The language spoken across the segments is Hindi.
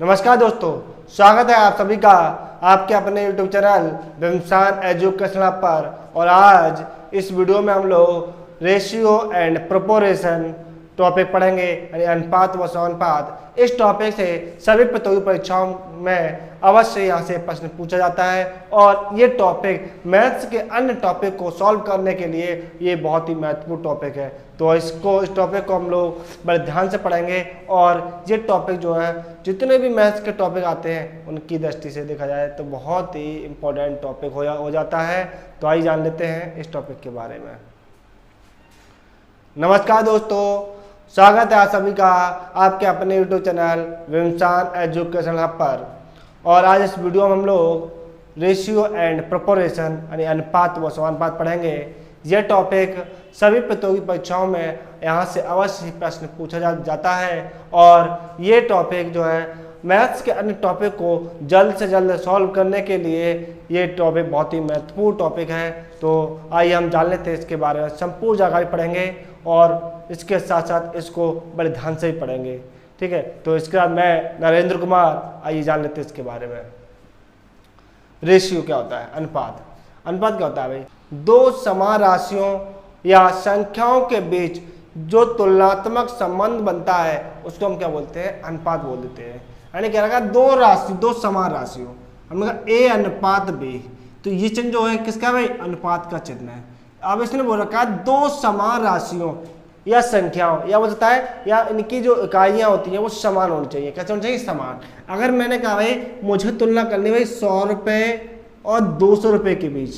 नमस्कार दोस्तों, स्वागत है आप सभी का आपके अपने YouTube चैनल विमसान एजुकेशनल पर। और आज इस वीडियो में हम लोग रेशियो एंड प्रोपोर्शन टॉपिक पढ़ेंगे, यानी अनुपात व समानुपात। इस टॉपिक से सभी प्रतियोगी परीक्षाओं में अवश्य यहाँ से प्रश्न पूछा जाता है और ये टॉपिक मैथ्स के अन्य टॉपिक को सॉल्व करने के लिए ये बहुत ही महत्वपूर्ण टॉपिक है। तो इस टॉपिक को हम लोग बड़े ध्यान से पढ़ेंगे और ये टॉपिक जो है जितने भी मैथ्स के टॉपिक आते हैं उनकी दृष्टि से देखा जाए तो बहुत ही इम्पोर्टेंट टॉपिक हो जाता है। तो आइए जान लेते हैं इस टॉपिक के बारे में। नमस्कार दोस्तों, स्वागत है आप सभी का आपके अपने YouTube चैनल विमसान एजुकेशनल पर। और आज इस वीडियो में हम लोग रेशियो एंड प्रोपोर्शन यानी अनुपात व समानुपात पढ़ेंगे। यह टॉपिक सभी प्रतियोगी परीक्षाओं में यहाँ से अवश्य प्रश्न पूछा जाता है और ये टॉपिक जो है मैथ्स के अन्य टॉपिक को जल्द से जल्द सॉल्व करने के लिए ये टॉपिक बहुत ही महत्वपूर्ण टॉपिक है। तो आइए हम जान लेते हैं इसके बारे में, संपूर्ण जानकारी पढ़ेंगे और इसके साथ साथ इसको बड़े ध्यान से ही पढ़ेंगे। ठीक है, तो इसके बाद मैं नरेंद्र कुमार, आइए जान लेते हैं इसके बारे में। रेशियो क्या होता है? अनुपात। अनुपात क्या होता है भाई? दो समान राशियों या संख्याओं के बीच जो तुलनात्मक संबंध बनता है उसको हम क्या बोलते हैं? अनुपात बोल देते हैं। यानी क्या लगा, दो समान राशियों, हमने कहा ए अनुपात बी, तो ये चिन्ह जो है किसका भाई? अनुपात का चिन्ह है। अब इसने बोल रखा है दो समान राशियों या संख्याओं, या बोलता है या इनकी जो इकाइयां होती हैं वो समान होनी चाहिए। कैसे होनी चाहिए? समान। अगर मैंने कहा भाई मुझे तुलना करनी भाई 100 रुपये और 200 रुपये के बीच,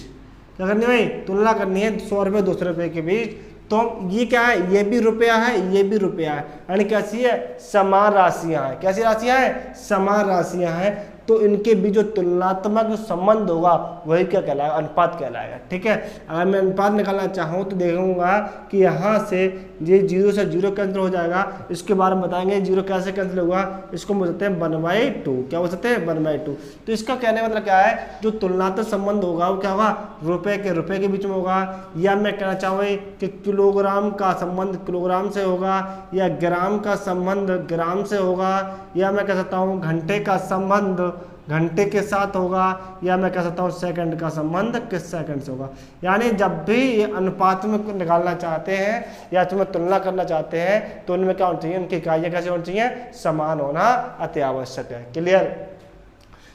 क्या करनी भाई? तुलना करनी है 100 रुपये 200 रुपये के बीच, तो ये क्या है? ये भी रुपया है, ये भी रुपया है, यानी कैसी है? समान राशियां हैं। कैसी राशियां हैं? समान राशियां हैं। तो इनके बीच जो तुलनात्मक जो संबंध होगा वही क्या कहलाएगा? अनुपात कहलाएगा। ठीक है, अगर मैं अनुपात निकालना चाहूँ तो देखूंगा कि यहाँ से ये 0 से 0 कैंसिल हो जाएगा। इसके बारे में बताएंगे 0 कैसे कैंसिल होगा। इसको बोल सकते हैं 1/2। क्या बोल सकते हैं? 1/2। तो इसका कहने मतलब क्या है? जो तुलनात्मक संबंध होगा वो क्या होगा? रुपये के बीच में होगा। या मैं कहना चाहूँ कि किलोग्राम का संबंध किलोग्राम से होगा, या ग्राम का संबंध ग्राम से होगा, या मैं कह सकता हूँ घंटे का संबंध घंटे के साथ होगा, या मैं कह सकता हूँ सेकंड का संबंध किस सेकंड से होगा। यानी जब भी ये अनुपात में निकालना चाहते हैं या तुम्हें तुलना करना चाहते हैं तो उनमें क्या होना चाहिए? उनकी इकाइयाँ कैसे होनी चाहिए? समान होना अति आवश्यक है। क्लियर?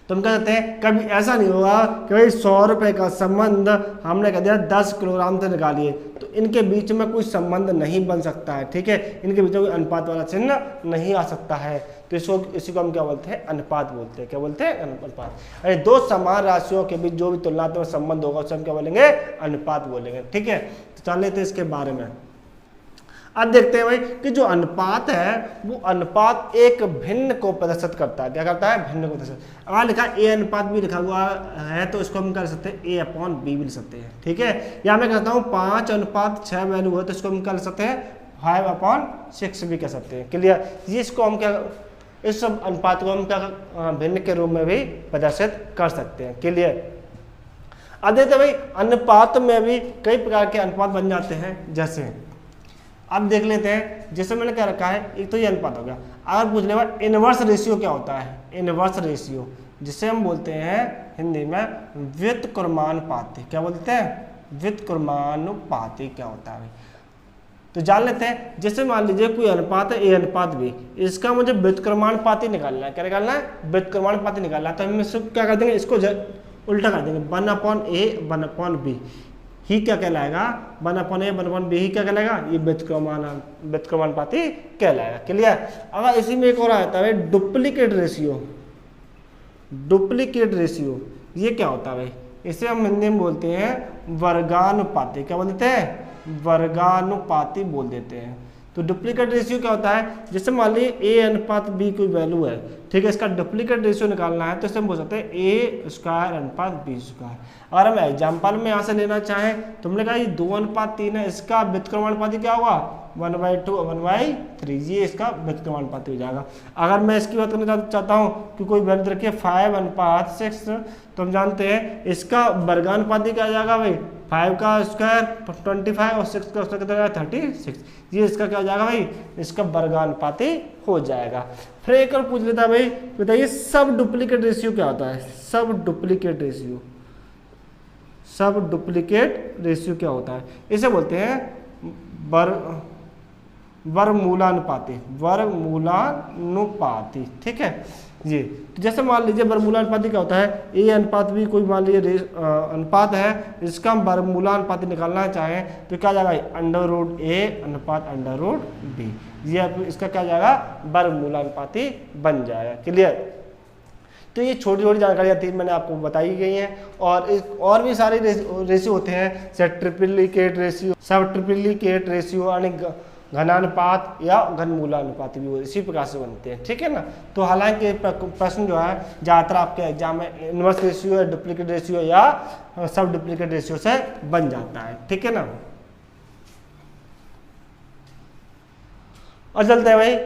तुम कह सकते हैं कभी ऐसा नहीं होगा कि भाई 100 रुपये का संबंध हमने कह दिया 10 किलोग्राम से निकालिए, तो इनके बीच में कोई संबंध नहीं बन सकता है। ठीक है, इनके बीच में कोई अनुपात वाला चिन्ह नहीं आ सकता है। तो इसी को हम क्या बोलते हैं? अनुपात बोलते हैं। क्या बोलते हैं? अनुपात। यानी दो समान राशियों के बीच जो भी तुलनात्मक संबंध होगा उसे हम क्या बोलेंगे? अनुपात बोलेंगे। ठीक है, तो जान लेते हैं इसके बारे में। अब देखते हैं भाई कि जो अनुपात है वो अनुपात एक भिन्न को प्रदर्शित करता है। क्या करता है? भिन्न को प्रदर्शित। अगर लिखा ए अनुपात भी लिखा हुआ है तो इसको हम कर सकते हैं A/B भी लिख सकते हैं। ठीक है, या मैं कहता हूँ 5:6 वैल्यू है तो इसको हम कर सकते हैं 5/6 भी कह सकते हैं। क्लियर? ये इसको हम क्या, इस सब अनुपात को हम क्या भिन्न के रूप में भी प्रदर्शित कर सकते हैं। क्लियर? अब देखते भाई अनुपात में भी कई प्रकार के अनुपात बन जाते हैं। जैसे अब देख लेते हैं, जैसे मैंने क्या रखा है, एक तो ये अनुपात हो गया। अगर पूछ लेगा इनवर्स रेशियो क्या होता है? इनवर्स रेशियो जिसे हम बोलते हैं हिंदी में व्युत्क्रमानुपाती। क्या बोलते हैं? व्युत्क्रमानुपाती क्या होता है? तो जान लेते हैं। जैसे मान लीजिए कोई अनुपात है A अनुपात B, इसका मुझे व्युत्क्रमानुपाती निकालना है। क्या निकालना है? व्युत्क्रमानुपाती निकालना है। तो हम इसको क्या कर देंगे? इसको उल्टा कर देंगे, 1/A 1/B ही क्या कहलाएगा? 1/A 1/B ही क्या कहलाएगा? ये व्युत्क्रमानुपाती कहलाएगा। क्लियर? अगर इसी में एक और आता है डुप्लीकेट रेशियो। डुप्लीकेट रेशियो ये क्या होता है भाई? इसे हम हिंदी में बोलते हैं वर्गानुपाती। क्या बोलते हैं? वर्गानुपाती बोल देते हैं। तो डुप्लीकेट रेशियो क्या होता है? जैसे मान लीजिए A/B कोई वैल्यू है, ठीक है, इसका डुप्लीकेट रेशियो निकालना है तो इसे हम बोल सकते हैं A²/B²। अगर हम एग्जाम्पल में यहाँ से लेना चाहें तो हमने कहा ये 2:3 है, इसका व्युत्क्रमानुपाती क्या होगा? 1/2 और 1/3, ये इसका व्यक्तिमानुपाती हो जाएगा। अगर मैं इसकी बात करना चाहता हूँ कि कोई वैल्यू रखिए 5:6, तो हम जानते हैं इसका वर्गानुपाती क्या आ जाएगा भाई, 5 का स्क्वायर 25 और 6 का स्क्वायर कितना जाएगा 36, ये इसका क्या हो जाएगा भाई, इसका वर्गानुपाती हो जाएगा। फिर एक और पूछ लेता है भाई, बताइए सब डुप्लीकेट रेशियो क्या होता है, सब डुप्लीकेट रेशियो, सब डुप्लीकेट रेशियो क्या होता है, इसे बोलते हैं वर्गमूलानुपाती, वर्गमूलानुपाती, ठीक है जी। तो जैसे मान लीजिए वर्गमूलानुपाती क्या होता है, ए अनुपात बी कोई मान लीजिए अनुपात है, इसका हम वर्गमूलानुपाती निकालना चाहें तो क्या जाएगा, √a अनुपात √b, ये इसका क्या जाएगा, वर्गमूलानुपाती बन जाएगा। क्लियर। तो ये छोटी छोटी जानकारियाँ थी, मैंने आपको बताई गई हैं। और भी सारे रेशियो होते हैं, जैसे ट्रिप्लिकेट रेशियो, सब ट्रिप्लिकेट रेशियो यानी घनानुपात या घनमूलानुपाती भी इसी प्रकार से बनते हैं, ठीक है ना। तो हालांकि प्रश्न जो है ज़्यादातर आपके एग्जाम में इनवर्स रेशियो या डुप्लीकेट रेशियो या सब डुप्लीकेट रेशियो से बन जाता है, ठीक है ना। और चलते हैं भाई,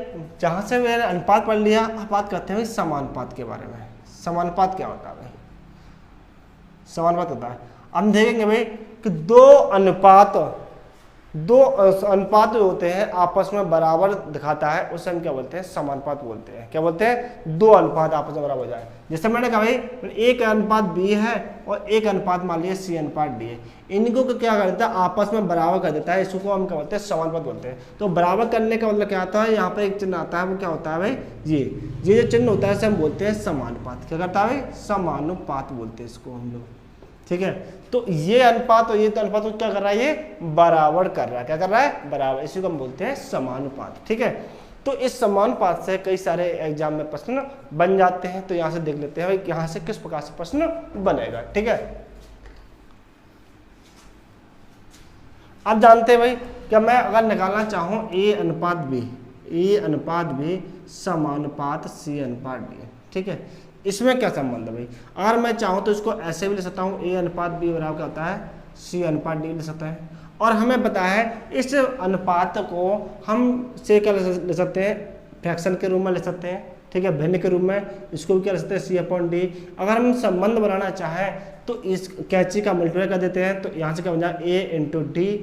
जहाँ से मैंने अनुपात पढ़ लिया, अब बात करते हैं भाई समानुपात के बारे में। समानुपात क्या होता है भाई, समानुपात होता है, हम देखेंगे भाई कि दो अनुपात जो होते हैं आपस में बराबर दिखाता है, उसे हम क्या बोलते हैं, समानुपात बोलते हैं। क्या बोलते हैं, दो अनुपात आपस में बराबर हो जाए। जैसे मैंने कहा भाई एक अनुपात बी है और एक अनुपात मान लीजिए सी अनुपात डी है, इनको क्या कर देता है, आपस में बराबर कर देता है, इसको हम क्या बोलते हैं, समानुपात बोलते हैं। तो बराबर करने का मतलब क्या आता है, यहाँ पर एक चिन्ह आता है, वो क्या होता है भाई, ये जो चिन्ह होता है इसे हम बोलते हैं समानुपात। क्या करता है भाई, समानुपात बोलते हैं इसको हम लोग, ठीक है। तो ये अनुपात और ये तो अनुपात क्या कर रहा है, ये बराबर कर रहा है, क्या कर रहा है, बराबर, इसी को हम बोलते हैं समानुपात, ठीक है। तो इस समानुपात से कई सारे एग्जाम में प्रश्न बन जाते हैं। तो यहाँ से देख लेते हैं भाई यहाँ से किस प्रकार से प्रश्न बनेगा, ठीक है। अब जानते हैं भाई क्या मैं अगर निकालना चाहूँ ए अनुपात बी समानुपात सी अनुपात डी, ठीक है, इसमें क्या संबंध है भाई। अगर मैं चाहूँ तो इसको ऐसे भी ले सकता हूँ, ए अनुपात बी बराबर क्या होता है, सी अनुपात डी ले सकता है। और हमें पता है इस अनुपात को हम से क्या ले सकते हैं, फ्रैक्शन के रूप में ले सकते हैं, ठीक है, भिन्न के रूप में, इसको भी क्या ले सकते हैं, C/D। अगर हम संबंध बनाना चाहें तो इस कैंची का मल्टीप्लाई कर देते हैं, तो यहाँ से क्या बन जाए, A × D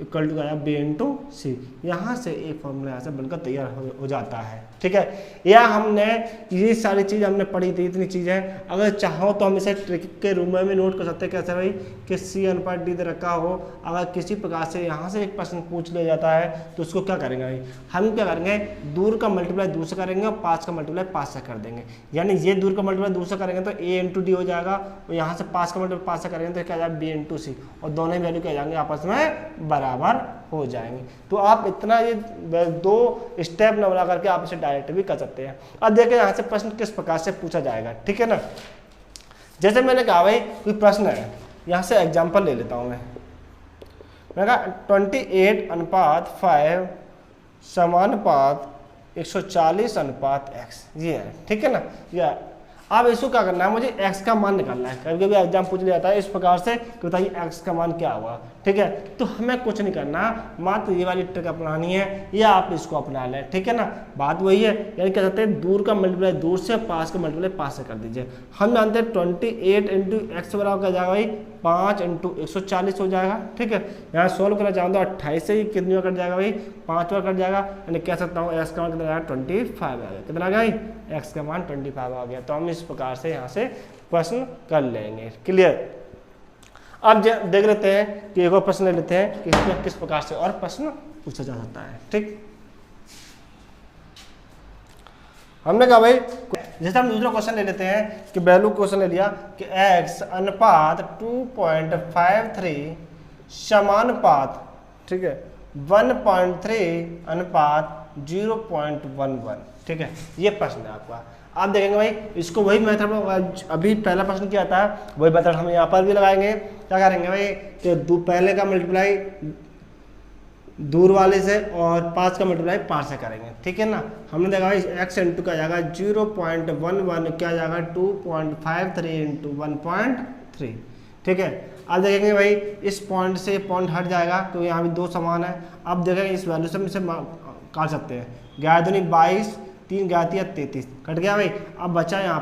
इक्वल टू क्या, B × C। यहाँ से एक फॉर्मूला यहाँ से बनकर तैयार हो जाता है, ठीक है। या हमने ये सारी चीज़ हमने पढ़ी थी, इतनी चीज़ें, अगर चाहो तो हम इसे ट्रिक के रूप में भी नोट कर सकते हैं। कैसे भाई, कि C अनुपात D दे रखा हो, अगर किसी प्रकार से यहाँ से एक प्रश्न पूछ लिया जाता है तो उसको क्या करेंगे भाई, हम क्या करेंगे, दूर का मल्टीप्लाई दूर से करेंगे और 5 का मल्टीप्लाई 5 से कर देंगे। यानी ये दूर का मल्टीप्लाई दूर से करेंगे तो A × D हो जाएगा, और यहाँ से 5 का मल्टीप्लाई 5 से करेंगे तो क्या जाएगा, B × C, और दोनों ही वैल्यू क्या जाएंगे, आपस में बराबर हो जाएंगे। तो आप इतना ये दो स्टेप न बना करके आप इसे डायरेक्ट भी कर सकते हैं। अब देखिए यहाँ से प्रश्न किस प्रकार से पूछा जाएगा, ठीक है ना। जैसे मैंने कहा भाई कोई प्रश्न है, यहाँ से एग्जांपल ले लेता हूँ मैंने कहा 28:5 समानुपात 140:x, ये है, ठीक है ना। ये अब इसको क्या करना है, मुझे x का मान निकालना है। कभी कभी एग्जाम पूछ लिया जाता है इस प्रकार से कि बताइए x का मान क्या हुआ, ठीक है। तो हमें कुछ नहीं करना, मात्र ये वाली ट्रिक अपनानी है, या आप इसको अपना लें, ठीक है ना। बात वही है, यानी क्या कहते हैं, दूर का मल्टीप्लाई दूर से, 5 का मल्टीप्लाई 5 से कर दीजिए। हम जानते हैं 28 × x बराबर क्या जाएगा भाई, 5 × 140 हो जाएगा, ठीक है। यहाँ सॉल्व करना चाहूँ तो 28 से ही कितनी बार कट जाएगा भाई, 5 बार कट जाएगा। यानी कह सकता हूँ x का मान कितना आएगा, 25 आ गया। कितना आ गया भाई, x का मान 25 आ गया। तो हम इस प्रकार से यहाँ से प्रश्न कर लेंगे, क्लियर। अब देख लेते हैं कि एक और प्रश्न ले लेते हैं कि इसमें किस प्रकार से और प्रश्न पूछा जा सकता है, ठीक। हमने कहा भाई जैसे हम दूसरा क्वेश्चन ले लेते हैं कि वैल्यू क्वेश्चन ले लिया कि x अनुपात 2.53 समानुपात, ठीक है, 1.3 अनुपात 0.11, ठीक है। ये प्रश्न है आपका। आप देखेंगे भाई इसको वही मेथड अभी पहला प्रश्न किया था, वही मेथड हम यहाँ पर भी लगाएंगे। क्या करेंगे भाई कि पहले का मल्टीप्लाई दूर वाले से और 5 का मल्टीप्लाई 5 से करेंगे, ठीक है ना। हमने देखा भाई x इंटू का जाएगा 0.11, क्या जाएगा 2.53 × 1.3, ठीक है। अब देखेंगे भाई इस पॉइंट से पॉइंट हट जाएगा तो यहाँ भी 2 समान है। अब देखेंगे इस वैल्यू से हम इसे काट सकते हैं। 11 दूनी 22, 3 11 33 कट गया भाई। अब बचा यहाँ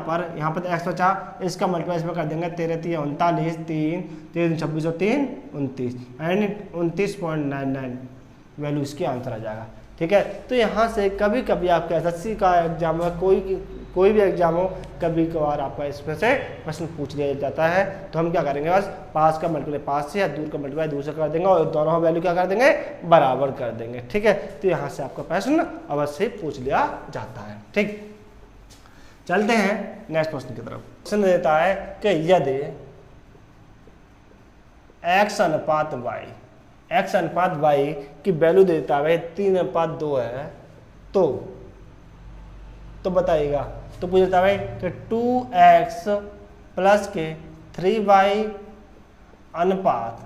पर एक्स बचा, इसका मल्टीप्लाई इसमें कर देंगे। 13 3 39, 3 3 26 और 3 29 यानी 29.99 वैल्यू इसकी आंसर आ जाएगा। ठीक है। तो यहाँ से कभी कभी आपके एसएससी का एग्जाम में कोई भी एग्जाम हो, कभी कभार आपका इसमें से प्रश्न पूछ लिया जाता है। तो हम क्या करेंगे, बस पास का मल्टीप्लाई पास से या दूर का मल्टीप्लाई दूर से कर देंगे और दोनों वैल्यू क्या कर देंगे, बराबर कर देंगे। ठीक है। तो यहाँ से आपका प्रश्न अवश्य पूछ लिया जाता है। ठीक, चलते हैं नेक्स्ट प्रश्न की तरफ। प्रश्न देता है कि यदि x अनुपात y की वैल्यू देता है 3:2 है तो बताइएगा। तो पूछता है कि 2x प्लस के 3y अनुपात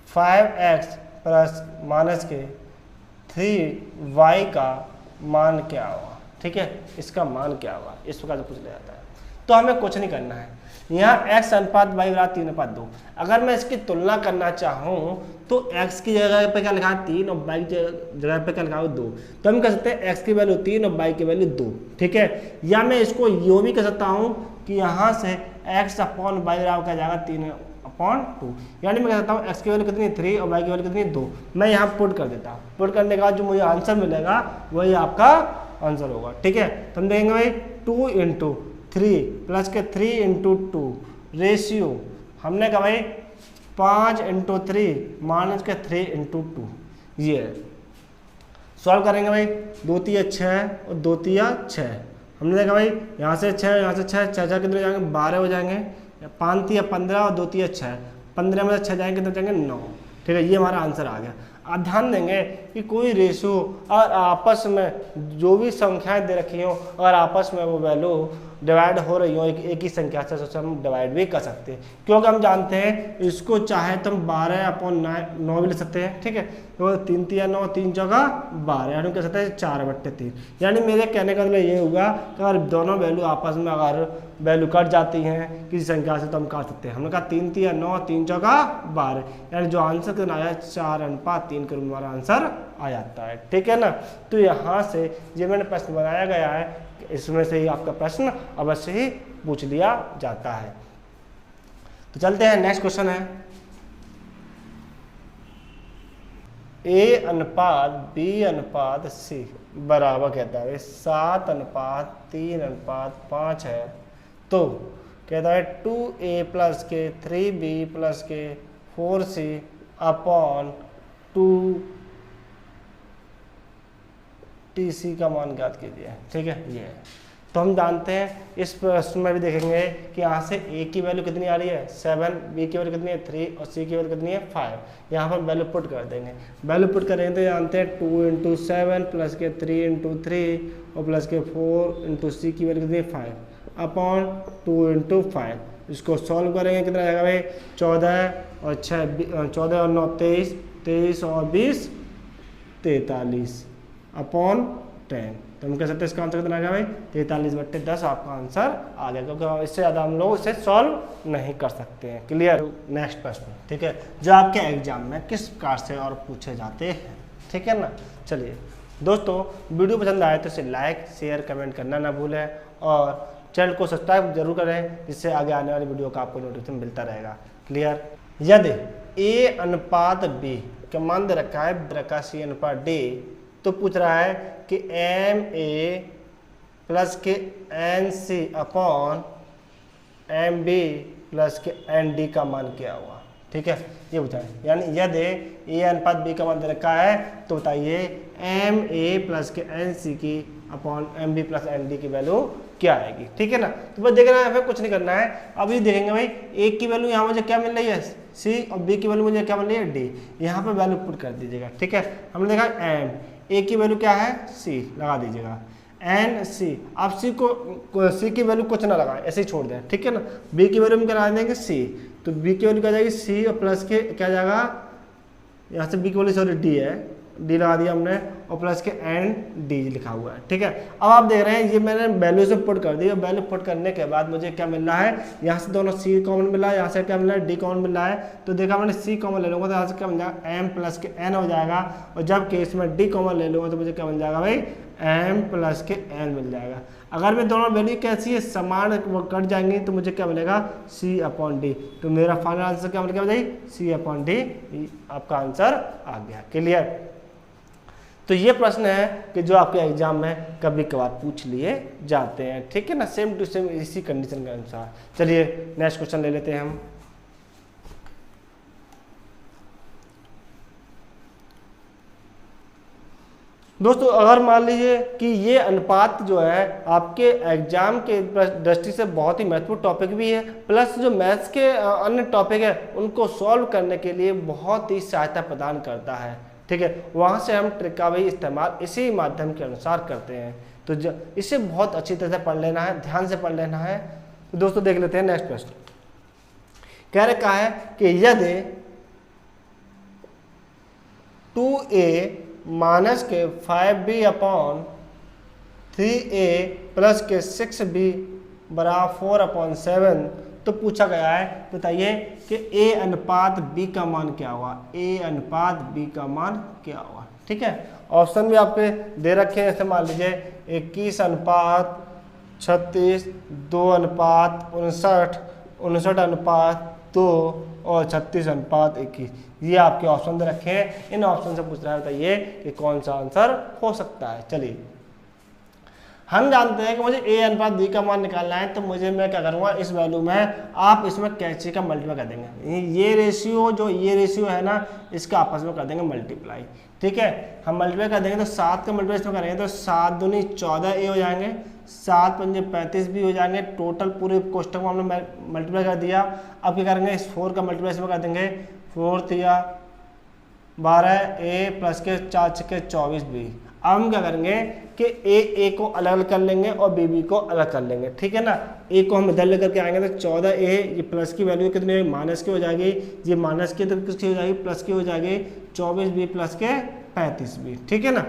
5x प्लस माइनस के 3y का मान क्या होगा। ठीक है, इसका मान क्या होगा, इस प्रकार से पूछ लिया जाता है। तो हमें कुछ नहीं करना है, यहाँ x अनुपात y बराबर 3:2। अगर मैं इसकी तुलना करना चाहूँ तो x की जगह पे क्या लिखा है 3 और y की जगह पे क्या लिखा है 2। तो हम कह सकते हैं x की वैल्यू 3 और y की वैल्यू 2। ठीक है। या मैं इसको यूँ भी कह सकता हूँ कि यहाँ से x अपॉन y बराबर क्या जाएगा 3/2। यानी मैं कह सकता हूँ x की वैल्यू कितनी 3 और y की वैल्यू कितनी 2। मैं यहाँ पुट कर देता हूँ। पुट करने के बाद जो मुझे आंसर मिलेगा वही आपका आंसर होगा। ठीक है। तो हम देखेंगे भाई 2 × 3 प्लस के 3 × 2 रेशियो हमने कहा भाई 5 × 3 माइनस के 3 × 2 ये सॉल्व करेंगे भाई। 2 3 6 और 2 3 6। हमने देखा भाई यहाँ से 6 यहाँ से 6 6 6 कितने जाएंगे 12 हो जाएंगे। 5 3 15 और 2 3 6 15 में 6 जाएंगे कितने जाएंगे 9। ठीक है, ये हमारा आंसर आ गया। आप ध्यान देंगे कि कोई रेशो और आपस में जो भी संख्याएं दे रखी हो और आपस में वो वैल्यू डिवाइड हो रही हो एक ही संख्या से सोचे हम डिवाइड भी कर सकते हैं, क्योंकि हम जानते हैं इसको चाहे तो हम 12/9 भी ले सकते हैं। ठीक है, तो 3 3 9 3 जगह 12 यानी कह सकते हैं 4/3। यानी मेरे कहने का मतलब ये होगा कि अगर दोनों वैल्यू आपस में अगर वैल्यू कट जाती हैं किसी संख्या से तो हम काट सकते हैं। हमने कहा 3 3 9 3 जगह 12 यानी जो आंसर कितना आया 4:3 के रूप में हमारा आंसर आ जाता है। ठीक है ना। तो यहाँ से जो मैंने प्रश्न बनाया गया है इसमें से ही आपका प्रश्न अवश्य ही पूछ लिया जाता है। तो चलते हैं नेक्स्ट क्वेश्चन है a अनुपात b अनुपात c बराबर कहता है 7:3:5 है। तो कहता है 2a प्लस के 3b प्लस के 4c अपॉन 2tc का मान ज्ञात कीजिए। ठीक है, ये है। तो हम जानते हैं इस प्रश्न में भी देखेंगे कि यहाँ से a की वैल्यू कितनी आ रही है 7, b की वैल्यू कितनी है 3 और c की वैल्यू कितनी है 5। यहाँ पर वैल्यू पुट कर देंगे। वैल्यू पुट करेंगे तो जानते हैं 2 × 7 प्लस के 3 × 3 और प्लस के 4 × c की वैल्यू कितनी है 5 अपॉन 2 × 5। इसको सॉल्व करेंगे कितना जाएगा भाई 14 और 9 23, 23 और 20 43 अपॉन 10। तो हम कह सकते हैं इसका आंसर कितना आ गया भाई 43/10 आपका आंसर आ गया, क्योंकि इससे ज़्यादा हम लोग इसे सॉल्व नहीं कर सकते हैं। क्लियर। नेक्स्ट प्रश्न, ठीक है, जो आपके एग्जाम में किस प्रकार से और पूछे जाते हैं। ठीक है ना। चलिए दोस्तों, वीडियो पसंद आए तो इसे लाइक शेयर कमेंट करना ना भूलें और चैनल को सब्सक्राइब जरूर करें, जिससे आगे आने वाली वीडियो का आपको नोटिफिकेशन मिलता रहेगा। क्लियर। यदि a अनुपात b का मान दे रखा है रखा c अनुपात d, तो पूछ रहा है कि ma प्लस के nc अपॉन mb प्लस के nd का मान क्या हुआ। ठीक है, ये बताएं। यानी यदि a अनुपात b का मान दे रखा है तो बताइए ma प्लस के nc की अपॉन mb प्लस nd की वैल्यू क्या आएगी। ठीक है ना। तो बस देखना है, फिर कुछ नहीं करना है। अभी देखेंगे भाई a की वैल्यू यहाँ मुझे क्या मिल रही है c और b की वैल्यू मुझे क्या मिल रही है d। यहाँ पे वैल्यू पुट कर दीजिएगा। ठीक है, हमने देखा m, a की वैल्यू क्या है c लगा दीजिएगा, n c। आप c की वैल्यू कुछ ना लगाएं, ऐसे ही छोड़ दें। ठीक है ना। b की वैल्यू हम क्या लगा देंगे c, तो b की वैल्यू क्या जाएगी c और प्लस के क्या जाएगा यहाँ से b की वैल्यू सॉरी d है, डी लगा दिया हमने और प्लस के एंड डी लिखा हुआ है, ठीक है। अब आप देख रहे हैं ये मैंने वैल्यू से पुट कर दी और वैल्यू पुट करने के बाद मुझे क्या मिल रहा है, यहाँ से दोनों सी कॉमन मिल रहा है, यहाँ से क्या मिल रहा है डी कॉमन मिल रहा है। तो देखा मैंने सी कॉमन ले लूँगा तो यहाँ से क्या मिल जाएगा एम प्लस के एन हो जाएगा, और जब केस में डी कॉमन ले लूँगा तो मुझे क्या मिल जाएगा भाई एम प्लस के एन मिल जाएगा। अगर मैं दोनों वैल्यू कैसी है समान वो कट जाएंगी तो मुझे क्या मिलेगा सी अपॉन डी। तो मेरा फाइनल आंसर क्या मिलेगा भाई सी अपॉन डी, आपका आंसर आ गया। क्लियर। तो ये प्रश्न है कि जो आपके एग्जाम में कभी कभार पूछ लिए जाते हैं, ठीक है ना, सेम टू सेम इसी कंडीशन के अनुसार। चलिए नेक्स्ट क्वेश्चन ले लेते हैं हम। दोस्तों अगर मान लीजिए कि ये अनुपात जो है आपके एग्जाम के दृष्टि से बहुत ही महत्वपूर्ण टॉपिक भी है, प्लस जो मैथ्स के अन्य टॉपिक है उनको सॉल्व करने के लिए बहुत ही सहायता प्रदान करता है, ठीक है। वहाँ से हम ट्रिक का भी इस्तेमाल इसी माध्यम के अनुसार करते हैं। तो इसे बहुत अच्छी तरह से पढ़ लेना है, ध्यान से पढ़ लेना है। तो दोस्तों देख लेते हैं नेक्स्ट प्रश्न। कह रखा है कि यदि 2a माइनस के 5b अपॉन 3a प्लस के 6b बराबर 4/7, तो पूछा गया है बताइए कि a अनुपात b का मान क्या हुआ, a अनुपात b का मान क्या हुआ, ठीक है। ऑप्शन भी आपके दे रखे हैं, जैसे मान लीजिए 21 अनुपात 36, 2 अनुपात 59, 59 अनुपात 2 और 36 अनुपात 21, ये आपके ऑप्शन दे रखे हैं। इन ऑप्शन से पूछ रहा है बताइए कि कौन सा आंसर हो सकता है। चलिए हम जानते हैं कि मुझे a अनुपात b का मान निकालना है, तो मैं क्या करूँगा इस वैल्यू में आप इसमें कैसे का मल्टीप्लाई कर देंगे, ये रेशियो जो ये रेशियो है ना इसका आपस में कर देंगे मल्टीप्लाई, ठीक है। हम मल्टीप्लाई कर देंगे तो 7 का मल्टीप्लाई इसमें करेंगे तो 7 दूनी 14a हो जाएंगे, 7 पंजे 35 भी हो जाएंगे, टोटल पूरे कोष्टक को हमने मल्टीप्लाई कर दिया। अब क्या करेंगे इस 4 का मल्टीप्लाई इसमें कर देंगे, 4 तिया 12a प्लस के 4 छक्के 24b। अब हम क्या करेंगे कि a को अलग अलग कर लेंगे और b को अलग कर लेंगे, ठीक है ना। a को हम इधर लेकर के आएंगे तो 14a ये प्लस की वैल्यू कितनी माइनस की हो जाएगी, ये माइनस की तो किसकी हो जाएगी प्लस की हो जाएगी, 24b प्लस के 35b, ठीक है ना।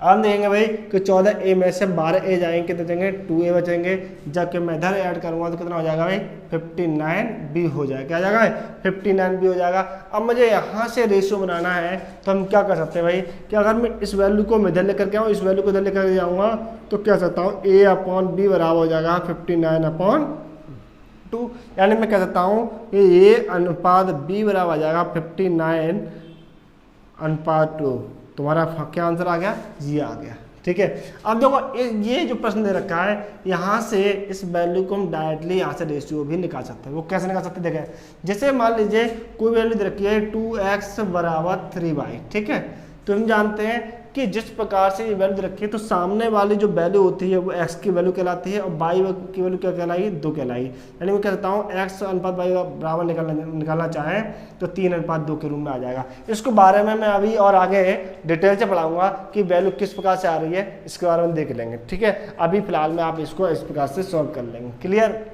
अब हम देखेंगे भाई कि 14a में से 12a जाएंगे कितने बचेंगे 2a बचेंगे, जबकि मैं इधर ऐड करूंगा तो कितना हो जाएगा भाई 59b हो जाएगा, क्या जाएगा भाई 59b हो जाएगा। अब मुझे यहाँ से रेशियो बनाना है तो हम क्या कर सकते हैं भाई कि अगर मैं इस वैल्यू को मैं इधर लेकर के आऊँ, इस वैल्यू को इधर लेकर जाऊँगा तो क्या सकता हूँ a अपॉन b बराबर हो जाएगा 59/2, यानी मैं कह सकता हूँ कि a अनुपात b बराबर आ जाएगा 59/2। तुम्हारा क्या आंसर आ गया, ये आ गया, ठीक है। अब देखो ये जो प्रश्न दे रखा है यहाँ से इस वैल्यू को हम डायरेक्टली यहाँ से रेशियो भी निकाल सकते हैं। वो कैसे निकाल सकते हैं देखें, जैसे मान लीजिए कोई वैल्यू दे रखी है 2x बराबर 3y, ठीक है। तो हम जानते हैं कि जिस प्रकार से ये वैल्यू दे रखी है तो सामने वाली जो वैल्यू होती है वो x की वैल्यू कहलाती है और y की वैल्यू क्या कहलाई 2 कहलाई, यानी मैं कहता हूँ x अनुपात y बराबर निकालना चाहें तो 3/2 के रूप में आ जाएगा। इसको बारे में मैं अभी और आगे डिटेल से पढ़ाऊंगा कि वैल्यू किस प्रकार से आ रही है, इसके बारे में देख लेंगे, ठीक है। अभी फिलहाल में आप इसको इस प्रकार से सॉल्व कर लेंगे। क्लियर।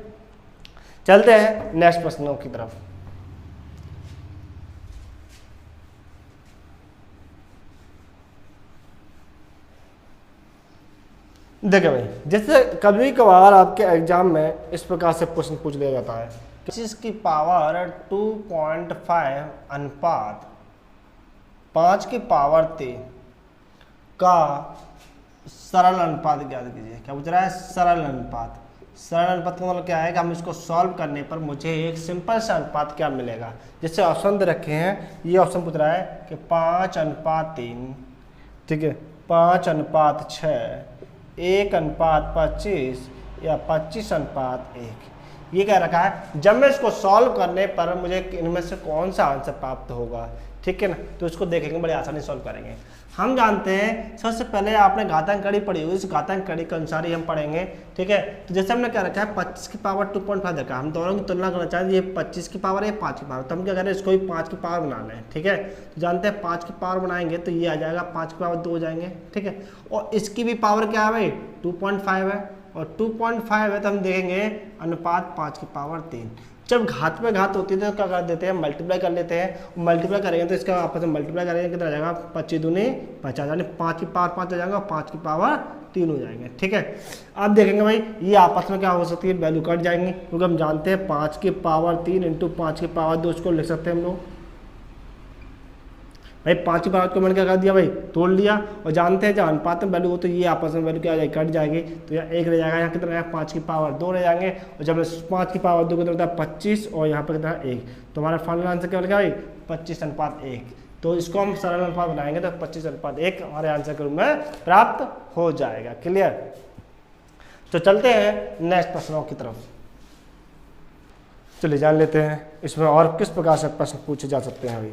चलते हैं नेक्स्ट प्रश्नों की तरफ। देखिए भाई जैसे कभी कभार आपके एग्जाम में इस प्रकार से प्रश्न पूछ लिया जाता है 25 की पावर 2.5 अनुपात 5 की पावर 3 का सरल अनुपात ज्ञात कीजिए। क्या पूछ रहा है, सरल अनुपात। सरल अनुपात का मतलब क्या है कि हम इसको सॉल्व करने पर मुझे एक सिंपल सा अनुपात क्या मिलेगा। जैसे ऑप्शन दे रखे हैं, ये ऑप्शन पूछ रहा है कि 5/3, ठीक है, 5/6, 1/25 या 25/1, ये कह रखा है। जब मैं इसको सॉल्व करने पर मुझे इनमें से कौन सा आंसर प्राप्त होगा, ठीक है ना, तो इसको देखेंगे, बड़े आसानी सॉल्व करेंगे। हम जानते हैं सबसे पहले आपने घातांक कड़ी पढ़ी हुई, इस घातांक कड़ी के अनुसार ही हम पढ़ेंगे, ठीक है। तो जैसे हमने क्या रखा है 25 की पावर 2.5 देखा, हम दोनों की तुलना करना चाहते हैं, ये 25 की पावर है 5 की पावर, तो हम क्या करें इसको भी 5 की पावर बनाना है, ठीक है। तो जानते हैं 5 की पावर बनाएंगे तो ये आ जाएगा 5 की पावर 2 हो जाएंगे, ठीक है। और इसकी भी पावर क्या है भाई 2.5 है, और 2.5 है तो हम देखेंगे अनुपात 5 की पावर 3। जब घात पे घात होती है तो क्या कर देते हैं, मल्टीप्लाई कर लेते हैं। मल्टीप्लाई करेंगे तो इसका आपस में मल्टीप्लाई करेंगे कितना आ जाएगा, 25 दूनी 50, यानी 5 की पावर 5 हो जाएगा और 5 की पावर 3 हो जाएंगे। ठीक है, अब देखेंगे भाई ये आपस में क्या हो सकती है, वैल्यू कट जाएंगी, क्योंकि हम जानते हैं 5 की पावर 3 इंटू 5 की पावर 2 उसको लिख सकते हैं हम लोग। भाई 5 की पावर को मैंने क्या कर दिया भाई, तोड़ लिया, और जानते हैं जब अनुपात में वैल्यू हो तो ये आपस में वैल्यू क्या आ जाएगी, कट जाएगी, तो यहाँ 1 रह जाएगा, यहाँ कितना रहेगा 5 की पावर 2 रह जाएंगे, और जब 5 की पावर 2 कितना होता है 25, और यहाँ पर कितना 1, तो हमारा फाइनल आंसर क्या बनेगा भाई 25:1। तो इसको हम सरल अनुपात बनाएंगे तो 25:1 हमारे आंसर के रूप में प्राप्त हो जाएगा। क्लियर, तो चलते हैं नेक्स्ट प्रश्नों की तरफ। चलिए जान लेते हैं इसमें और किस प्रकार से प्रश्न पूछे जा सकते हैं अभी।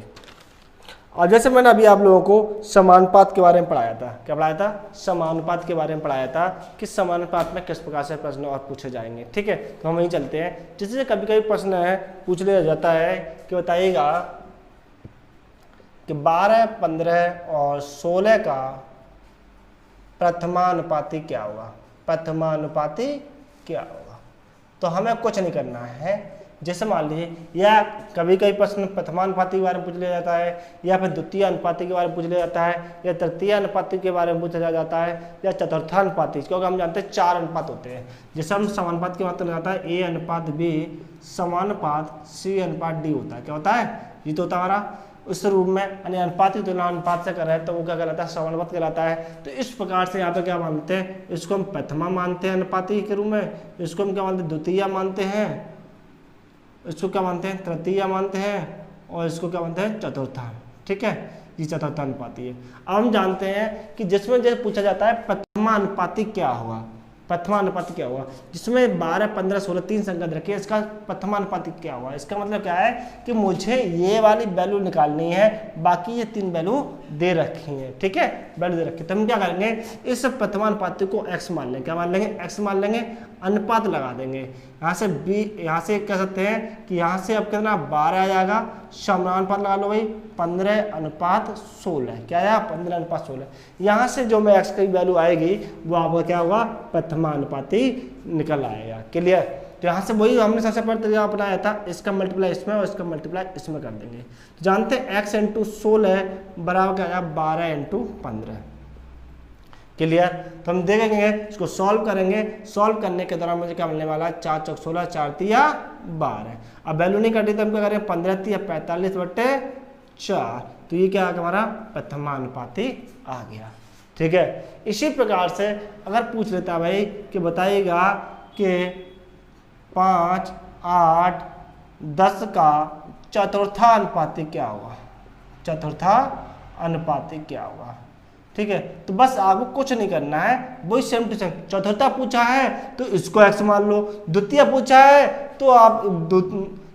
और जैसे मैंने अभी आप लोगों को समानुपात के बारे में पढ़ाया था, क्या पढ़ाया था, समानुपात के बारे में पढ़ाया था कि समानुपात में किस प्रकार से प्रश्न और पूछे जाएंगे। ठीक है, तो हम वहीं चलते हैं। जैसे कभी कभी प्रश्न है पूछ लिया जाता है कि बताइएगा कि 12, 15 और 16 का प्रथमानुपाती क्या होगा, प्रथमानुपाती क्या होगा। तो हमें कुछ नहीं करना है, जैसे मान लीजिए या कभी कभी प्रश्न प्रथमानुपाती के बारे में पूछ लिया जाता है, या फिर द्वितीय अनुपाती के बारे में पूछ लिया जाता है, या तृतीय अनुपाती के बारे में पूछा जाता है, या चतुर्थानुपाती, क्योंकि हम जानते हैं 4 अनुपात होते हैं। जैसे हम समानुपात की बात करना जाता है A अनुपात B समानुपात C अनुपात D होता है, क्या होता है, ये तो होता है हमारा उस रूप में, यानी अनुपात की तुलना अनुपात से कर रहे हैं तो वो क्या कहलाता है, समानुपात कहलाता है। तो इस प्रकार से यहाँ पे क्या मानते हैं, इसको हम प्रथमा मानते हैं अनुपाती के रूप में, इसको हम क्या मानते हैं, द्वितीय मानते हैं, इसको क्या मानते हैं, तृतीय मानते हैं, और इसको क्या मानते हैं, चतुर्था। ठीक है, ये चतुर्था अनुपाती है। अब हम जानते हैं कि जिसमें जैसे पूछा जाता है प्रथमानुपाती क्या होगा, प्रथमानुपाती क्या हुआ, जिसमें 12, 15, 16 3 संख्या रखी है, इसका प्रथमानुपाती क्या हुआ। इसका मतलब क्या है कि मुझे ये वाली वैल्यू निकालनी है, बाकी ये 3 वैल्यू दे रखी हैं। ठीक है, वैल्यू दे रखी है, तो हम क्या करेंगे, इस प्रथमानुपाती को x मान लेंगे, क्या मान लेंगे, x मान लेंगे, अनुपात लगा देंगे। यहाँ से b, यहाँ से कह सकते हैं कि यहाँ से अब कितना 12 आ जाएगा, समानुपात लगा लो भाई 15:16, क्या आया 15:16। यहाँ से जो मैं x की वैल्यू आएगी वो आपका क्या होगा, प्रथमानुपाती निकल आएगा। क्लियर, तो यहाँ से वही हमने सबसे पहले तरीका अपनाया था, इसका मल्टीप्लाई इसमें और इसका मल्टीप्लाई इसमें कर देंगे। तो जानते हैं x × 16 बराबर क्या आएगा, 12 × 15। क्लियर, तो हम देखेंगे इसको सॉल्व करेंगे, सॉल्व करने के दौरान मुझे क्या मिलने वाला है, 4 × 16 4 × 12। अब वैल्यू नहीं कटी तो हम क्या करें, 15 × 45/4, तो ये क्या हमारा प्रथमानुपाती आ गया। ठीक है, इसी प्रकार से अगर पूछ लेता भाई कि बताइएगा कि 5, 8, 10 का चतुर्था अनुपाती क्या होगा, चतुर्था अनुपाती क्या होगा। ठीक है, तो बस आपको कुछ नहीं करना है, वही सेम टू सेम। चतुर्था पूछा है तो इसको x मान लो, द्वितीय पूछा है तो आप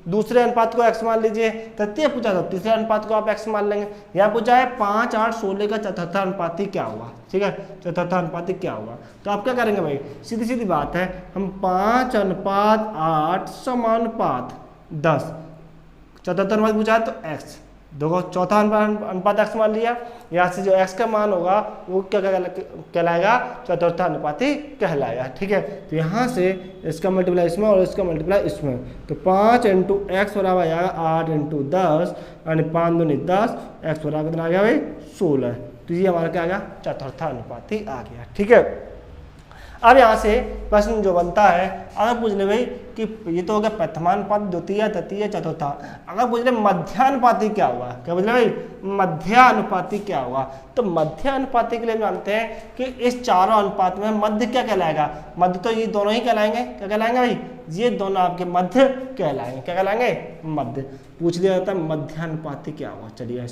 दूसरे अनुपात को x मान लीजिए, तृतीय पूछा तो तीसरे अनुपात को आप x मान लेंगे। यहाँ पूछा है 5, 8, 16 का चतुर्था अनुपाती क्या होगा। ठीक है, चतुर्था अनुपाती क्या होगा, तो आप क्या करेंगे भाई, सीधी सीधी बात है, हम 5:8 समानुपात 10 चतुर्था अनुपात पूछा है तो x, देखो चौथा अनुपात x मान लिया, यहाँ से जो x का मान होगा वो क्या कहलाएगा, चतुर्था अनुपाती कहलाएगा। ठीक है, तो यहाँ से इसका मल्टीप्लाई इसमें और इसका मल्टीप्लाई इसमें, तो 5 × x बराबर आ जाएगा 8 × 10, यानी 5 दूनी 10, x बराबर कितना आ गया भाई 16। तो ये हमारा क्या आ गया, चतुर्था अनुपाती आ गया। ठीक है, अब यहाँ से प्रश्न जो बनता है, अगर पूछ ले भाई कि ये तो हो गया प्रथमानुपात, द्वितीय, तृतीय, चतुर्था, अगर पूछ ले मध्यानुपाती क्या होगा, क्या पूछ ले भाई, मध्यानुपाती क्या होगा। तो मध्यानुपाती के लिए जानते हैं कि इस चारों अनुपात में मध्य क्या कहलाएगा, मध्य तो ये दोनों ही कहलाएंगे, क्या कहलाएंगे भाई, ये दोनों आपके मध्य कहलाएंगे, क्या कहलाएंगे, मध्य। पूछ लिया जाता है मध्यानुपाती क्या होगा। चलिए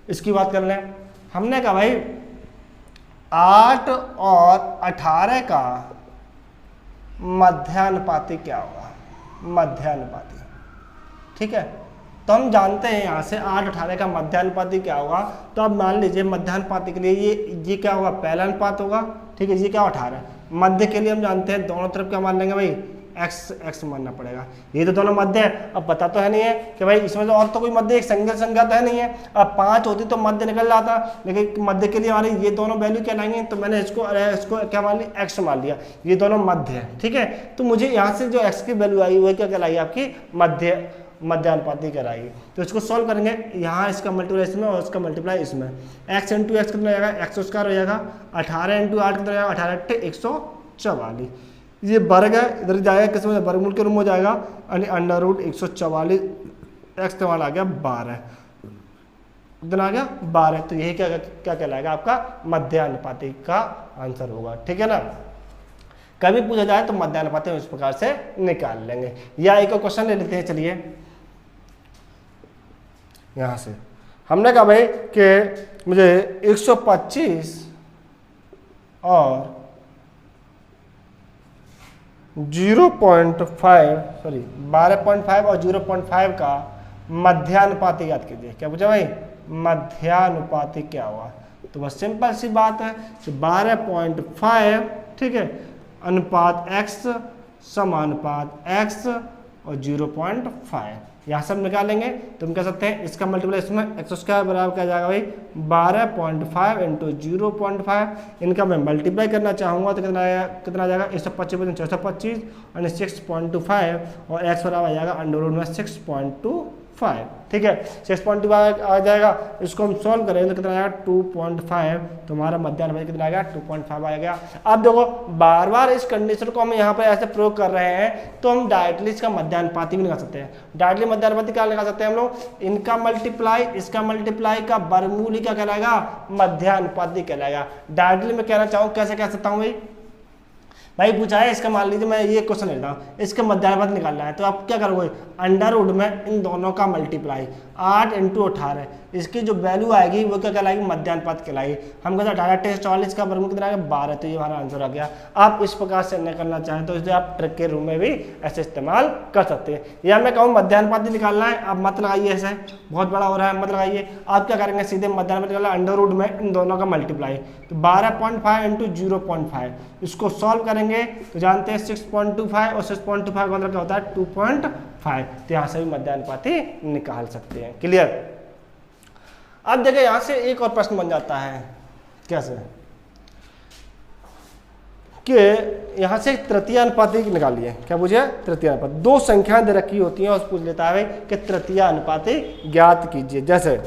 इसकी बात कर लें। हमने कहा भाई 8 और 18 का मध्यानुपाती क्या होगा, मध्यानुपाती। ठीक है, तो हम जानते हैं यहाँ से 8, 18 का मध्यानुपाती क्या होगा। तो अब मान लीजिए मध्यानुपाती के लिए ये क्या होगा, पहला अनुपात होगा। ठीक है, ये क्या 18, मध्य के लिए हम जानते हैं दोनों तरफ क्या मान लेंगे भाई, x मानना पड़ेगा। ये तो दोनों मध्य है। अब पता तो है नहीं है कि भाई इसमें तो और तो कोई मध्य एक संख्या तो है नहीं है। अब 5 होती तो मध्य निकल जाता, लेकिन मध्य के लिए हमारे ये दोनों वैल्यू क्या लाएंगे, तो मैंने इसको क्या मान लिया, x मान लिया। ये दोनों मध्य है, ठीक है। तो मुझे यहाँ से जो x की वैल्यू आई वह क्या कहलाएगी, आपकी मध्यानुपाती कराएगी। तो इसको सॉल्व करेंगे, यहाँ इसका मल्टीप्लाई इसमें और इसका मल्टीप्लाई इसमें। x इंटू एक्स कितना जाएगा, x² हो जाएगा। 18 इंटू 8 कितना जाएगा, 18 144। ये वर्ग है, इधर जाएगा किसमें, वर्गमूल के रूप में हो जाएगा, यानी √144। x तो आ गया 12, कितना आ गया 12। तो यही क्या कहलाएगा, आपका मध्यानुपाती का आंसर होगा, ठीक है ना। कभी पूछा जाए तो मध्यानुपाती हम इस प्रकार से निकाल लेंगे। या एक और क्वेश्चन ले लेते हैं, चलिए यहां से हमने कहा भाई कि मुझे 125 और 12.5 और 0.5 का मध्यानुपाती याद कीजिए। क्या पूछा भाई, मध्यानुपाती क्या हुआ। तो बस सिंपल सी बात है, 12.5, ठीक है, अनुपात x समानुपात x और 0.5, यहाँ सब निकालेंगे। तो हम कह सकते हैं इसका मल्टीप्लाई इसमें x² बराबर क्या जाएगा भाई, 12.5 इंटू 0.5। इनका मैं मल्टीप्लाई करना चाहूँगा तो कितना आ जाएगा, 125 425 और 6.25 और x बराबर आ जाएगा √ 6.25, ठीक है। 6.25 आ जाएगा। इसको हम सॉल्व करेंगे तो कितना आएगा 2.5। तो हमारा मध्यानुपाती कितना आएगा, 2.5 आ गया। अब देखो बार बार इस कंडीशन को हम यहाँ पर ऐसे प्रयोग कर रहे हैं तो हम डायरेक्टली इसका मध्यानुपाती भी निकाल सकते हैं। डायरेक्टली मध्यानुपाती क्या निकाल सकते हैं हम लोग, इनका मल्टीप्लाई इसका मल्टीप्लाई का वर्गमूल ही क्या कहलाएगा, मध्यानुपाती कहलाएगा। डायरेक्टली मैं कहना चाहूँ कैसे कह सकता हूँ भाई पूछा है इसका, मान लीजिए मैं ये क्वेश्चन लेता हूँ, इसका मध्यानुपाती निकालना है तो आप क्या करोगे, √ में इन दोनों का मल्टीप्लाई 8 इंटू 18, इसकी जो वैल्यू आएगी वो क्या कहलाएगी, मध्यानुपात कहलाएगी। हम कहते हैं 18 44 का वर्गमूल कितना आएगा, 12। तो ये हमारा आंसर आ गया। आप इस प्रकार से निकालना चाहें तो इसे आप ट्रिक के रूप में भी ऐसे इस्तेमाल कर सकते हैं। या मैं कहूँ मध्यानुपाती निकालना है, आप मत लगाइए, ऐसे बहुत बड़ा हो रहा है, मत लगाइए। आप क्या करेंगे, सीधे मध्यानुपाती निकालना √ में इन दोनों का मल्टीप्लाई, तो 12.5 इंटू 0.5, इसको सॉल्व करेंगे तो जानते हैं 6.25 और 6.25 का मतलब क्या होता है 2.5। तो यहाँ से भी मध्यानुपाती निकाल सकते हैं। क्लियर। अब देखिए यहां से एक और प्रश्न बन जाता है, कैसे कि यहां से तृतीय अनुपाती निकालिए। क्या पूछे, तृतीय अनुपात। दो संख्याएं दे रखी होती हैं और पूछ लेता है कि तृतीय अनुपाती ज्ञात कीजिए। जैसे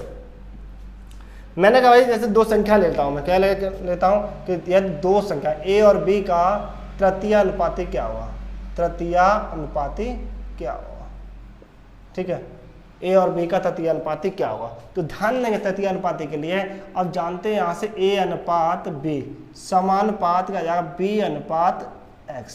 मैंने कहा भाई जैसे दो संख्या लेता हूं मैं, क्या लेता हूं कि यह दो संख्या a और b का तृतीय अनुपाती क्या हुआ, तृतीय अनुपाती क्या हुआ, ठीक है। a और b का तृतीय अनुपाती क्या होगा, तो ध्यान देंगे तृतीय अनुपाती के लिए। अब जानते हैं यहाँ से a अनुपात b समानुपात क्या जाएगा b अनुपात x,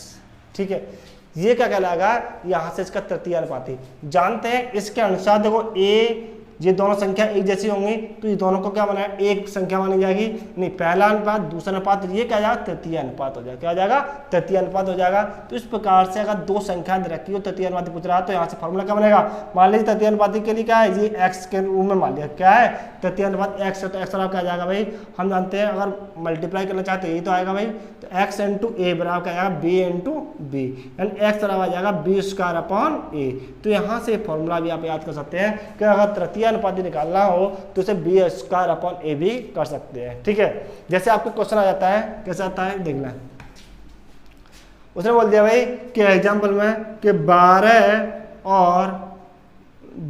ठीक है। ये क्या कहलाएगा, यहाँ से इसका तृतीय अनुपाती। जानते हैं इसके अनुसार देखो a ये दोनों संख्या एक जैसी होंगी तो ये दोनों को क्या बनाया, एक संख्या मानी जाएगी, नहीं पहला अनुपात दूसरा अनुपात, ये क्या जाएगा तृतीय अनुपात हो जाएगा। क्या हो जाएगा, तृतीय अनुपात हो जाएगा। तो इस प्रकार से अगर दो संख्या रखी हो तृतीय अनुपाती पूछ रहा है तो यहाँ से फॉर्मूला क्या बनेगा, मान लीजिए तृतीय अनुपाती के लिए क्या है, ये x के रूप में मान लिया, क्या है तृतीय अनुपात x है, तो x क्या जाएगा भाई, हम जानते हैं अगर मल्टीप्लाई करना चाहते हैं यही तो आएगा भाई, तो x इंटू a बराबर क्या आएगा b इंटू बी, यानी x बराबर आ जाएगा b²/a। तो यहाँ से फॉर्मूला भी आप याद कर सकते हैं कि अगर तृतीय अनुपाती निकालना हो तो उसे b² भी कर सकते हैं, ठीक है। जैसे आपको क्वेश्चन आ जाता है, कैसे आता है देखना, उसने बोल दिया भाई कि एग्जांपल में कि 12 और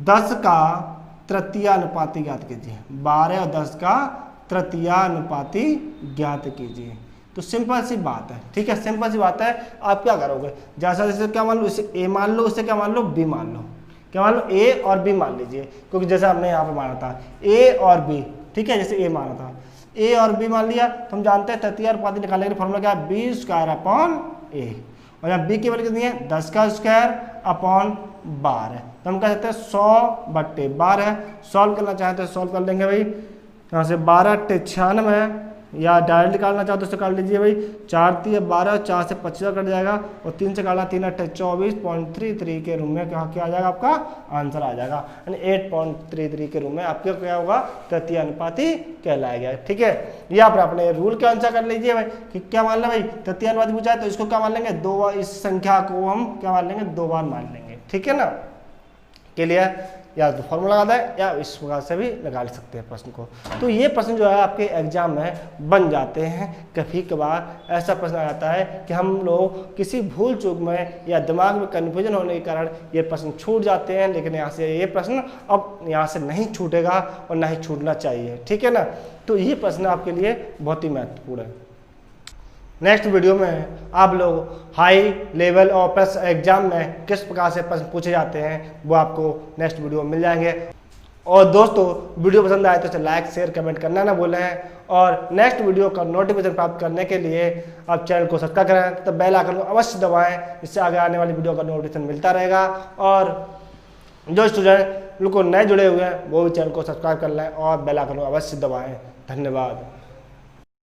10 का तृतीय अनुपाती ज्ञात कीजिए, 12 और 10 का तृतीय अनुपाती ज्ञात कीजिए। तो सिंपल सी बात है, ठीक है, सिंपल सी बात है। आप क्या करोगे, जैसे क्या मान लो, इसे a मान लो, इसे क्या मान लो b मान लो, क्या मान लो a और b मान लीजिए, क्योंकि जैसे हमने यहाँ पे माना था a और b, ठीक है, जैसे a माना था a और b मान लिया, तो हम जानते हैं तृतीय अनुपाती निकालने के लिए फॉर्मूला क्या है, b²/a, और यहाँ b की वैल्यू कितनी है 10² तो हम कह सकते हैं 100/12। सॉल्व करना चाहते हैं सॉल्व कर लेंगे भाई, यहाँ से 12 × 96 या डायरेक्ट निकालना चाहो तो उससे काट लीजिए भाई, 4 3 12, 4 से 25 कट जाएगा और 3 से काटना 3 8 24.33 के रूम में क्या आ जाएगा, आपका आंसर आ जाएगा। यानी 8.33 के रूम में आपका क्या होगा, तृतीय अनुपाती कहलाएगा। ठीक है, यहाँ पर अपने रूल के अनुसार कर लीजिए भाई कि क्या मान लें भाई, तृतीय अनुपाती पूछा है तो इसको क्या मान लेंगे, 2 बार, इस संख्या को हम क्या मान लेंगे, 2 बार मान लेंगे। ठीक है ना, के लिए या तो फॉर्मूला लगा दें या इस प्रकार से भी निकाल सकते हैं प्रश्न को। तो ये प्रश्न जो है आपके एग्जाम में बन जाते हैं। कभी कभार ऐसा प्रश्न आ जाता है कि हम लोग किसी भूल चूक में या दिमाग में कन्फ्यूजन होने के कारण ये प्रश्न छूट जाते हैं, लेकिन यहाँ से ये प्रश्न अब यहाँ से नहीं छूटेगा और ना ही छूटना चाहिए। ठीक है ना, तो ये प्रश्न आपके लिए बहुत ही महत्वपूर्ण है। नेक्स्ट वीडियो में आप लोग हाई लेवल और प्लस एग्जाम में किस प्रकार से प्रश्न पूछे जाते हैं वो आपको नेक्स्ट वीडियो में मिल जाएंगे। और दोस्तों, वीडियो पसंद आए तो इसे लाइक शेयर कमेंट करना ना भूलें, और नेक्स्ट वीडियो का नोटिफिकेशन प्राप्त करने के लिए आप चैनल को सब्सक्राइब करें, तो बेल आइकन को अवश्य दबाएं, इससे आगे आने वाली वीडियो का नोटिफिकेशन मिलता रहेगा। और जो स्टूडेंट बिल्कुल नए जुड़े हुए हैं वो भी चैनल को सब्सक्राइब कर लें और बेल आइकन को अवश्य दबाएँ। धन्यवाद।